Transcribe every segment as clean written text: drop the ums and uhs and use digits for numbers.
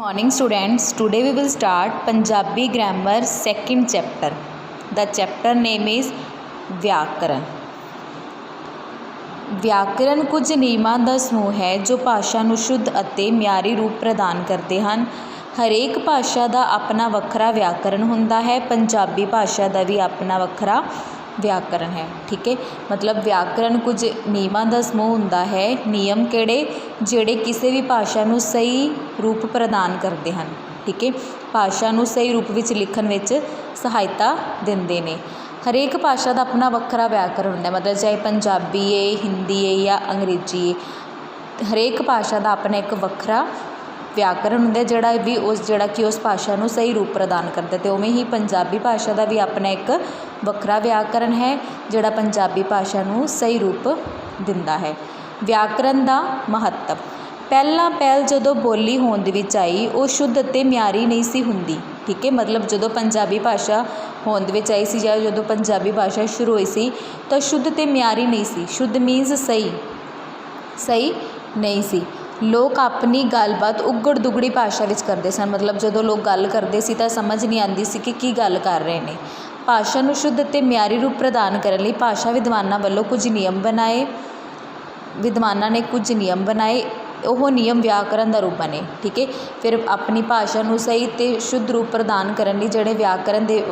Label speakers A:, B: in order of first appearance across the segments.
A: Morning students, today we will start Punjabi grammar second chapter. The chapter name is व्याकरण। व्याकरण कुछ नियमां ਦਾ ਸਮੂਹ ਹੈ ਜੋ ਭਾਸ਼ਾ ਨੂੰ ਸ਼ੁੱਧ ਅਤੇ ਮਿਆਰੀ ਰੂਪ ਪ੍ਰਦਾਨ ਕਰਦੇ ਹਨ। ਹਰੇਕ ਭਾਸ਼ਾ ਦਾ ਆਪਣਾ ਵੱਖਰਾ ਵਿਆਕਰਨ ਹੁੰਦਾ ਹੈ। ਪੰਜਾਬੀ ਭਾਸ਼ਾ ਦਾ ਵੀ ਆਪਣਾ ਵੱਖਰਾ ਵਿਆਕਰਨ ਹੈ। ਠੀਕ ਹੈ, ਮਤਲਬ ਵਿਆਕਰਨ ਕੁਝ ਨਿਯਮਾਂ ਦਾ ਸਮੂਹ ਹੁੰਦਾ ਹੈ। ਨਿਯਮ ਕਿਹੜੇ? ਜਿਹੜੇ ਕਿਸੇ ਵੀ ਭਾਸ਼ਾ ਨੂੰ ਸਹੀ ਰੂਪ ਪ੍ਰਦਾਨ ਕਰਦੇ ਹਨ। ਠੀਕ ਹੈ, ਭਾਸ਼ਾ ਨੂੰ ਸਹੀ ਰੂਪ ਵਿੱਚ ਲਿਖਣ ਵਿੱਚ ਸਹਾਇਤਾ ਦਿੰਦੇ ਨੇ। ਹਰੇਕ ਭਾਸ਼ਾ ਦਾ ਆਪਣਾ ਵੱਖਰਾ ਵਿਆਕਰਨ ਹੁੰਦਾ, ਮਤਲਬ ਚਾਹੇ ਪੰਜਾਬੀ ਹੈ, ਹਿੰਦੀ ਹੈ ਜਾਂ ਅੰਗਰੇਜ਼ੀ ਹੈ। ਹਰੇਕ ਭਾਸ਼ਾ ਦਾ ਆਪਣਾ ਇੱਕ ਵੱਖਰਾ ਵਿਆਕਰਨ ਹੁੰਦਾ ਜਿਹੜਾ ਕਿ ਉਸ ਭਾਸ਼ਾ ਨੂੰ ਸਹੀ ਰੂਪ ਪ੍ਰਦਾਨ ਕਰਦਾ। ਅਤੇ ਉਵੇਂ ਹੀ ਪੰਜਾਬੀ ਭਾਸ਼ਾ ਦਾ ਵੀ ਆਪਣਾ ਇੱਕ ਵੱਖਰਾ ਵਿਆਕਰਨ ਹੈ ਜਿਹੜਾ ਪੰਜਾਬੀ ਭਾਸ਼ਾ ਨੂੰ ਸਹੀ ਰੂਪ ਦਿੰਦਾ ਹੈ। ਵਿਆਕਰਨ ਦਾ ਮਹੱਤਵ। ਪਹਿਲ ਜਦੋਂ ਬੋਲੀ ਹੋਂਦ ਵਿੱਚ ਆਈ ਉਹ ਸ਼ੁੱਧ ਅਤੇ ਮਿਆਰੀ ਨਹੀਂ ਸੀ ਹੁੰਦੀ। ਠੀਕ ਹੈ, ਮਤਲਬ ਜਦੋਂ ਪੰਜਾਬੀ ਭਾਸ਼ਾ ਹੋਂਦ ਵਿੱਚ ਆਈ ਸੀ ਜਾਂ ਜਦੋਂ ਪੰਜਾਬੀ ਭਾਸ਼ਾ ਸ਼ੁਰੂ ਹੋਈ ਸੀ ਤਾਂ ਸ਼ੁੱਧ ਅਤੇ ਮਿਆਰੀ ਨਹੀਂ ਸੀ। ਸ਼ੁੱਧ ਮੀਨਸ ਸਹੀ ਨਹੀਂ ਸੀ। ਲੋਕ ਆਪਣੀ ਗੱਲਬਾਤ ਉੱਗੜ ਦੁਗੜੀ ਭਾਸ਼ਾ ਵਿੱਚ ਕਰਦੇ ਸਨ, ਮਤਲਬ ਜਦੋਂ ਲੋਕ ਗੱਲ ਕਰਦੇ ਸੀ ਤਾਂ ਸਮਝ ਨਹੀਂ ਆਉਂਦੀ ਸੀ ਕਿ ਕੀ ਗੱਲ ਕਰ ਰਹੇ ਨੇ। ਭਾਸ਼ਾ ਨੂੰ ਸ਼ੁੱਧ ਅਤੇ ਮਿਆਰੀ ਰੂਪ ਪ੍ਰਦਾਨ ਕਰਨ ਲਈ ਭਾਸ਼ਾ ਵਿਦਵਾਨਾਂ ਵੱਲੋਂ ਕੁਝ ਨਿਯਮ ਬਣਾਏ। ਵਿਦਵਾਨਾਂ ਨੇ ਕੁਝ ਨਿਯਮ ਬਣਾਏ, ਉਹ ਨਿਯਮ ਵਿਆਕਰਨ ਦਾ ਰੂਪ ਬਣੇ। ਠੀਕ ਹੈ, ਫਿਰ ਆਪਣੀ ਭਾਸ਼ਾ ਨੂੰ ਸਹੀ ਅਤੇ ਸ਼ੁੱਧ ਰੂਪ ਪ੍ਰਦਾਨ ਕਰਨ ਲਈ ਜਿਹੜੇ ਵਿਆਕਰਨ ਦੇ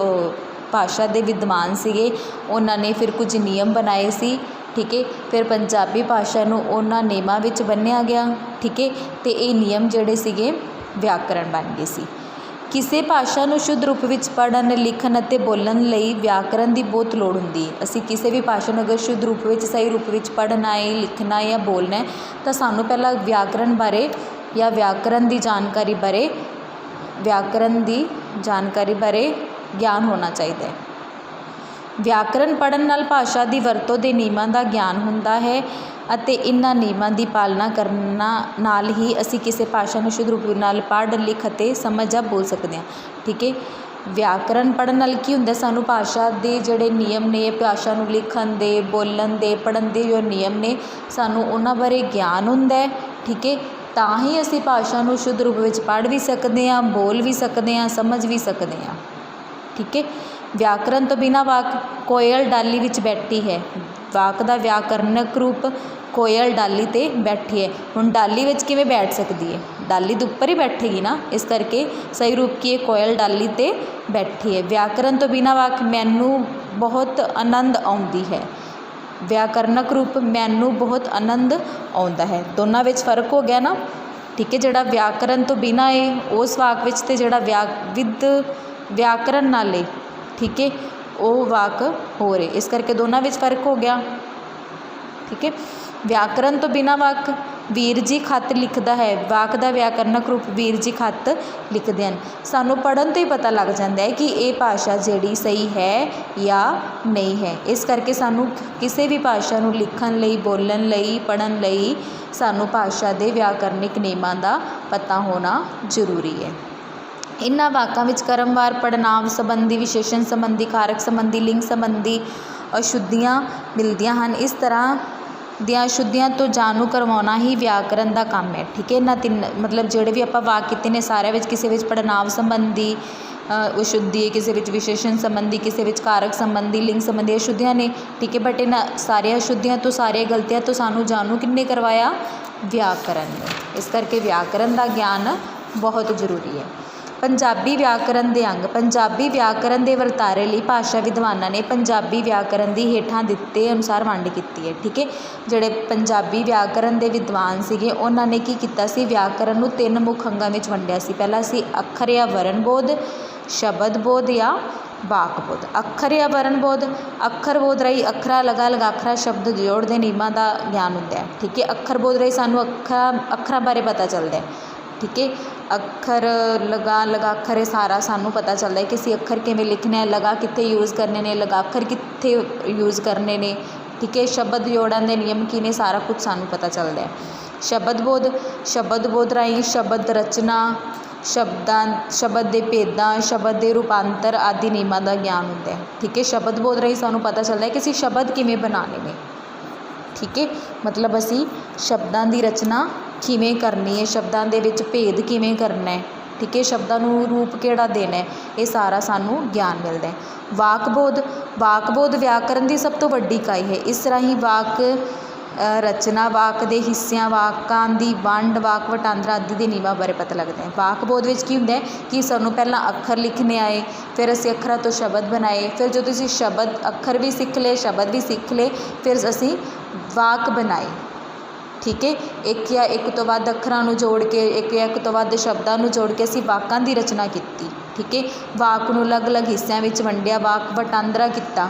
A: ਭਾਸ਼ਾ ਦੇ ਵਿਦਵਾਨ ਸੀਗੇ ਉਹਨਾਂ ਨੇ ਫਿਰ ਕੁਝ ਨਿਯਮ ਬਣਾਏ ਸੀ। ਠੀਕ ਹੈ, ਫਿਰ ਪੰਜਾਬੀ ਭਾਸ਼ਾ ਨੂੰ ਉਹਨਾਂ ਨਿਯਮਾਂ ਵਿੱਚ ਬੰਨ੍ਹਿਆ ਗਿਆ। ਠੀਕ ਹੈ, ਅਤੇ ਇਹ ਨਿਯਮ ਜਿਹੜੇ ਸੀਗੇ ਵਿਆਕਰਨ ਬਣ ਗਏ ਸੀ। ਕਿਸੇ ਭਾਸ਼ਾ ਨੂੰ ਸ਼ੁੱਧ ਰੂਪ ਵਿੱਚ ਪੜ੍ਹਨ, ਲਿਖਣ ਅਤੇ ਬੋਲਣ ਲਈ ਵਿਆਕਰਨ ਦੀ ਬਹੁਤ ਲੋੜ ਹੁੰਦੀ ਹੈ। ਅਸੀਂ ਕਿਸੇ ਵੀ ਭਾਸ਼ਾ ਨੂੰ ਅਗਰ ਸ਼ੁੱਧ ਰੂਪ ਵਿੱਚ ਸਹੀ ਰੂਪ ਵਿੱਚ ਪੜ੍ਹਨਾ ਹੈ, ਲਿਖਣਾ ਜਾਂ ਬੋਲਣਾ ਹੈ ਤਾਂ ਸਾਨੂੰ ਪਹਿਲਾਂ ਵਿਆਕਰਨ ਬਾਰੇ ਜਾਂ ਵਿਆਕਰਨ ਦੀ ਜਾਣਕਾਰੀ ਬਾਰੇ ਗਿਆਨ ਹੋਣਾ ਚਾਹੀਦਾ ਹੈ। ਵਿਆਕਰਨ ਪੜ੍ਹਨ ਨਾਲ ਭਾਸ਼ਾ ਦੀ ਵਰਤੋਂ ਦੇ ਨਿਯਮਾਂ ਦਾ ਗਿਆਨ ਹੁੰਦਾ ਹੈ ਅਤੇ ਇਹਨਾਂ ਨਿਯਮਾਂ ਦੀ ਪਾਲਣਾ ਕਰਨ ਨਾਲ ਹੀ ਅਸੀਂ ਕਿਸੇ ਭਾਸ਼ਾ ਨੂੰ ਸ਼ੁੱਧ ਰੂਪ ਨਾਲ ਪੜ੍ਹ, ਲਿਖ ਅਤੇ ਸਮਝ ਜਾਂ ਬੋਲ ਸਕਦੇ ਹਾਂ। ਠੀਕ ਹੈ, ਵਿਆਕਰਨ ਪੜ੍ਹਨ ਨਾਲ ਕੀ ਹੁੰਦਾ, ਸਾਨੂੰ ਭਾਸ਼ਾ ਦੇ ਜਿਹੜੇ ਨਿਯਮ ਨੇ, ਭਾਸ਼ਾ ਨੂੰ ਲਿਖਣ ਦੇ, ਬੋਲਣ ਦੇ, ਪੜ੍ਹਨ ਦੇ ਜੋ ਨਿਯਮ ਨੇ ਸਾਨੂੰ ਉਹਨਾਂ ਬਾਰੇ ਗਿਆਨ ਹੁੰਦਾ ਹੈ। ਠੀਕ ਹੈ, ਤਾਂ ਹੀ ਅਸੀਂ ਭਾਸ਼ਾ ਨੂੰ ਸ਼ੁੱਧ ਰੂਪ ਵਿੱਚ ਪੜ੍ਹ ਵੀ ਸਕਦੇ ਹਾਂ, ਬੋਲ ਵੀ ਸਕਦੇ ਹਾਂ, ਸਮਝ ਵੀ ਸਕਦੇ ਹਾਂ। ਠੀਕ ਹੈ, ਵਿਆਕਰਨ ਤੋਂ ਬਿਨਾਂ ਵਾਕ ਕੋਇਲ ਡਾਲੀ ਵਿੱਚ ਬੈਠੀ ਹੈ। ਵਾਕ ਦਾ ਵਿਆਕਰਨਕ ਰੂਪ ਕੋਇਲ ਡਾਲੀ 'ਤੇ ਬੈਠੀ ਹੈ। ਹੁਣ ਡਾਲੀ ਵਿੱਚ ਕਿਵੇਂ ਬੈਠ ਸਕਦੀ ਹੈ? ਡਾਲੀ ਦੇ ਉੱਪਰ ਹੀ ਬੈਠੇਗੀ ਨਾ, ਇਸ ਕਰਕੇ ਸਹੀ ਰੂਪ ਕੀ ਹੈ? ਕੋਇਲ ਡਾਲੀ 'ਤੇ ਬੈਠੀ ਹੈ। ਵਿਆਕਰਨ ਤੋਂ ਬਿਨਾਂ ਵਾਕ ਮੈਨੂੰ ਬਹੁਤ ਆਨੰਦ ਆਉਂਦੀ ਹੈ। ਵਿਆਕਰਨਕ ਰੂਪ ਮੈਨੂੰ ਬਹੁਤ ਆਨੰਦ ਆਉਂਦਾ ਹੈ। ਦੋਨਾਂ ਵਿੱਚ ਫਰਕ ਹੋ ਗਿਆ ਨਾ। ਠੀਕ ਹੈ, ਜਿਹੜਾ ਵਿਆਕਰਨ ਤੋਂ ਬਿਨਾਂ ਹੈ ਉਸ ਵਾਕ ਵਿੱਚ, ਅਤੇ ਜਿਹੜਾ ਵਿਆਕਰਨ ਨਾਲ ਹੈ, ਠੀਕ ਹੈ, ਉਹ ਵਾਕ ਹੋਰ ਹੈ। ਇਸ ਕਰਕੇ ਦੋਨਾਂ ਵਿੱਚ ਫਰਕ ਹੋ ਗਿਆ। ਠੀਕ ਹੈ, ਵਿਆਕਰਨ ਤੋਂ ਬਿਨਾਂ ਵਾਕ ਵੀਰ ਜੀ ਖੱਤ ਲਿਖਦਾ ਹੈ। ਵਾਕ ਦਾ ਵਿਆਕਰਨਕ ਰੂਪ ਵੀਰ ਜੀ ਖੱਤ ਲਿਖਦੇ ਹਨ। ਸਾਨੂੰ ਪੜ੍ਹਨ ਤੋਂ ਹੀ ਪਤਾ ਲੱਗ ਜਾਂਦਾ ਹੈ ਕਿ ਇਹ ਭਾਸ਼ਾ ਜਿਹੜੀ ਸਹੀ ਹੈ ਜਾਂ ਨਹੀਂ ਹੈ। ਇਸ ਕਰਕੇ ਸਾਨੂੰ ਕਿਸੇ ਵੀ ਭਾਸ਼ਾ ਨੂੰ ਲਿਖਣ ਲਈ, ਬੋਲਣ ਲਈ, ਪੜ੍ਹਨ ਲਈ ਸਾਨੂੰ ਭਾਸ਼ਾ ਦੇ ਵਿਆਕਰਨਿਕ ਨਿਯਮਾਂ ਦਾ ਪਤਾ ਹੋਣਾ ਜ਼ਰੂਰੀ ਹੈ। ਇਹਨਾਂ ਵਾਕਾਂ ਵਿੱਚ ਕਰਮਵਾਰ, ਪੜ੍ਹਨਾਂਵ ਸੰਬੰਧੀ, ਵਿਸ਼ੇਸ਼ਣ ਸੰਬੰਧੀ, ਕਾਰਕ ਸੰਬੰਧੀ, ਲਿੰਗ ਸੰਬੰਧੀ ਅਸ਼ੁੱਧੀਆਂ ਮਿਲਦੀਆਂ ਹਨ। ਇਸ ਤਰ੍ਹਾਂ ਦੀਆਂ ਅਸ਼ੁੱਧੀਆਂ ਤੋਂ ਜਾਣੂ ਕਰਵਾਉਣਾ ਹੀ ਵਿਆਕਰਨ ਦਾ ਕੰਮ ਹੈ। ਠੀਕ ਹੈ, ਇਹਨਾਂ ਤਿੰਨ ਮਤਲਬ ਜਿਹੜੇ ਵੀ ਆਪਾਂ ਵਾਕ ਕੀਤੇ ਨੇ ਸਾਰਿਆਂ ਵਿੱਚ ਕਿਸੇ ਵਿੱਚ ਪੜ੍ਹਨਾਂਵ ਸੰਬੰਧੀ ਅਸ਼ੁੱਧੀ ਹੈ, ਕਿਸੇ ਵਿੱਚ ਵਿਸ਼ੇਸ਼ਣ ਸੰਬੰਧੀ, ਕਿਸੇ ਵਿੱਚ ਕਾਰਕ ਸੰਬੰਧੀ, ਲਿੰਗ ਸੰਬੰਧੀ ਅਸ਼ੁੱਧੀਆਂ ਨੇ। ਠੀਕ ਹੈ, ਬਟ ਇਹਨਾਂ ਸਾਰੀਆਂ ਅਸ਼ੁੱਧੀਆਂ ਤੋਂ, ਸਾਰੀਆਂ ਗਲਤੀਆਂ ਤੋਂ ਸਾਨੂੰ ਜਾਣੂ ਕਿਹਨੇ ਕਰਵਾਇਆ? ਵਿਆਕਰਨ ਨੇ। ਇਸ ਕਰਕੇ ਵਿਆਕਰਨ ਦਾ ਗਿਆਨ ਬਹੁਤ ਜ਼ਰੂਰੀ ਹੈ। ਪੰਜਾਬੀ ਵਿਆਕਰਨ ਦੇ ਅੰਗ। ਪੰਜਾਬੀ ਵਿਆਕਰਨ ਦੇ ਵਰਤਾਰੇ ਲਈ ਭਾਸ਼ਾ ਵਿਦਵਾਨਾਂ ਨੇ ਪੰਜਾਬੀ ਵਿਆਕਰਨ ਦੀ ਹੇਠਾਂ ਦਿੱਤੇ ਅਨੁਸਾਰ ਵੰਡ ਕੀਤੀ ਹੈ। ਠੀਕ ਹੈ, ਜਿਹੜੇ ਪੰਜਾਬੀ ਵਿਆਕਰਨ ਦੇ ਵਿਦਵਾਨ ਸੀਗੇ ਉਹਨਾਂ ਨੇ ਕੀ ਕੀਤਾ ਸੀ? ਵਿਆਕਰਨ ਨੂੰ 3 ਮੁੱਖ ਅੰਗਾਂ ਵਿੱਚ ਵੰਡਿਆ ਸੀ। ਪਹਿਲਾ ਸੀ ਅੱਖਰ ਜਾਂ ਵਰਨ ਬੋਧ, ਸ਼ਬਦ ਬੋਧ ਜਾਂ ਵਾਕ ਬੋਧ। ਅੱਖਰ ਜਾਂ ਵਰਨ ਬੋਧ। ਅੱਖਰ ਬੋਧ ਰਾਹੀਂ ਅੱਖਰਾਂ, ਲਗਾ ਲਗਾਖਰਾਂ, ਸ਼ਬਦ ਜੋੜ ਦੇ ਨਿਯਮਾਂ ਦਾ ਗਿਆਨ ਹੁੰਦਾ ਹੈ। ਠੀਕ ਹੈ, ਅੱਖਰ ਬੋਧ ਰਾਹੀਂ ਸਾਨੂੰ ਅੱਖਰਾਂ ਬਾਰੇ ਪਤਾ ਚੱਲਦਾ ਹੈ। ਠੀਕ ਹੈ, ਅੱਖਰ, ਲਗਾ ਲਗਾਖਰ, ਇਹ ਸਾਰਾ ਸਾਨੂੰ ਪਤਾ ਚੱਲਦਾ ਹੈ ਕਿ ਅਸੀਂ ਅੱਖਰ ਕਿਵੇਂ ਲਿਖਣਾ ਹੈ, ਲਗਾ ਕਿੱਥੇ ਯੂਜ਼ ਕਰਨੇ ਨੇ, ਲਗਾਖਰ ਕਿੱਥੇ ਯੂਜ਼ ਕਰਨੇ ਨੇ। ਠੀਕ ਹੈ, ਸ਼ਬਦ ਜੋੜਨ ਦੇ ਨਿਯਮ ਕੀ ਨੇ, ਸਾਰਾ ਕੁਝ ਸਾਨੂੰ ਪਤਾ ਚੱਲਦਾ ਹੈ। ਸ਼ਬਦ ਬੋਧ ਰਾਹੀਂ ਸ਼ਬਦ ਰਚਨਾ, ਸ਼ਬਦ ਦੇ ਭੇਦਾਂ, ਸ਼ਬਦ ਦੇ ਰੂਪਾਂਤਰ ਆਦਿ ਨਿਯਮਾਂ ਦਾ ਗਿਆਨ ਹੁੰਦਾ ਹੈ। ਠੀਕ ਹੈ, ਸ਼ਬਦ ਬੋਧ ਰਾਹੀਂ ਸਾਨੂੰ ਪਤਾ ਚੱਲਦਾ ਹੈ ਕਿ ਅਸੀਂ ਸ਼ਬਦ ਕਿਵੇਂ ਬਣਾਉਣੇ ਨੇ। ਠੀਕ ਹੈ, ਮਤਲਬ ਅਸੀਂ ਸ਼ਬਦਾਂ ਦੀ ਰਚਨਾ ਕਿਵੇਂ ਕਰਨੀ ਹੈ, ਸ਼ਬਦਾਂ ਦੇ ਵਿੱਚ ਭੇਦ ਕਿਵੇਂ ਕਰਨਾ ਹੈ, ਠੀਕ ਹੈ, ਸ਼ਬਦਾਂ ਨੂੰ ਰੂਪ ਕਿਹੜਾ ਦੇਣਾ ਹੈ, ਇਹ ਸਾਰਾ ਸਾਨੂੰ ਗਿਆਨ ਮਿਲਦਾ ਹੈ। ਵਾਕ ਬੋਧ ਵਿਆਕਰਨ ਦੀ ਸਭ ਤੋਂ ਵੱਡੀ ਇਕਾਈ ਹੈ। ਇਸ ਰਾਹੀਂ ਵਾਕ ਰਚਨਾ, ਵਾਕ ਦੇ ਹਿੱਸਿਆਂ, ਵਾਕਾਂ ਦੀ ਵੰਡ, ਵਾਕ ਵਟਾਂਦਰਾ ਆਦਿ ਦੇ ਨਿਯਮਾਂ ਬਾਰੇ ਪਤਾ ਲੱਗਦਾ ਹੈ। ਵਾਕ ਬੋਧ ਵਿੱਚ ਕੀ ਹੁੰਦਾ ਹੈ ਕਿ ਸਾਨੂੰ ਪਹਿਲਾਂ ਅੱਖਰ ਲਿਖਣੇ ਆਏ, ਫਿਰ ਅਸੀਂ ਅੱਖਰਾਂ ਤੋਂ ਸ਼ਬਦ ਬਣਾਏ, ਫਿਰ ਜਦੋਂ ਅਸੀਂ ਅੱਖਰ ਵੀ ਸਿੱਖ ਲਏ, ਸ਼ਬਦ ਵੀ ਸਿੱਖ ਲਏ, ਫਿਰ ਅਸੀਂ ਵਾਕ ਬਣਾਏ, ਠੀਕ ਹੈ। ਇੱਕ ਜਾਂ ਇੱਕ ਤੋਂ ਵੱਧ ਅੱਖਰਾਂ ਨੂੰ ਜੋੜ ਕੇ, ਇੱਕ ਜਾਂ ਇੱਕ ਤੋਂ ਵੱਧ ਸ਼ਬਦਾਂ ਨੂੰ ਜੋੜ ਕੇ ਅਸੀਂ ਵਾਕਾਂ ਦੀ ਰਚਨਾ ਕੀਤੀ, ਠੀਕ ਹੈ। ਵਾਕ ਨੂੰ ਅਲੱਗ-ਅਲੱਗ ਹਿੱਸਿਆਂ ਵਿੱਚ ਵੰਡਿਆ, ਵਾਕ ਵਟਾਂਦਰਾ ਕੀਤਾ,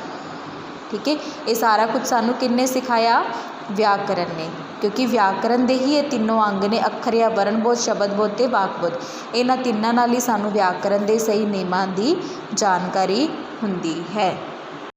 A: ਠੀਕ ਹੈ। ਇਹ ਸਾਰਾ ਕੁਝ ਸਾਨੂੰ ਕਿਹਨੇ ਸਿਖਾਇਆ? ਵਿਆਕਰਨ ਨੇ, ਕਿਉਂਕਿ ਵਿਆਕਰਨ ਦੇ ਹੀ ਇਹ ਤਿੰਨੋਂ ਅੰਗ ਨੇ, ਅੱਖਰ ਜਾਂ ਵਰਨ ਬੋਧ, ਸ਼ਬਦ ਬੋਧ ਅਤੇ ਵਾਕ ਬੋਧ। ਇਹਨਾਂ ਤਿੰਨਾਂ ਨਾਲ ਹੀ ਸਾਨੂੰ ਵਿਆਕਰਨ ਦੇ ਸਹੀ ਨਿਯਮਾਂ ਦੀ ਜਾਣਕਾਰੀ ਹੁੰਦੀ ਹੈ।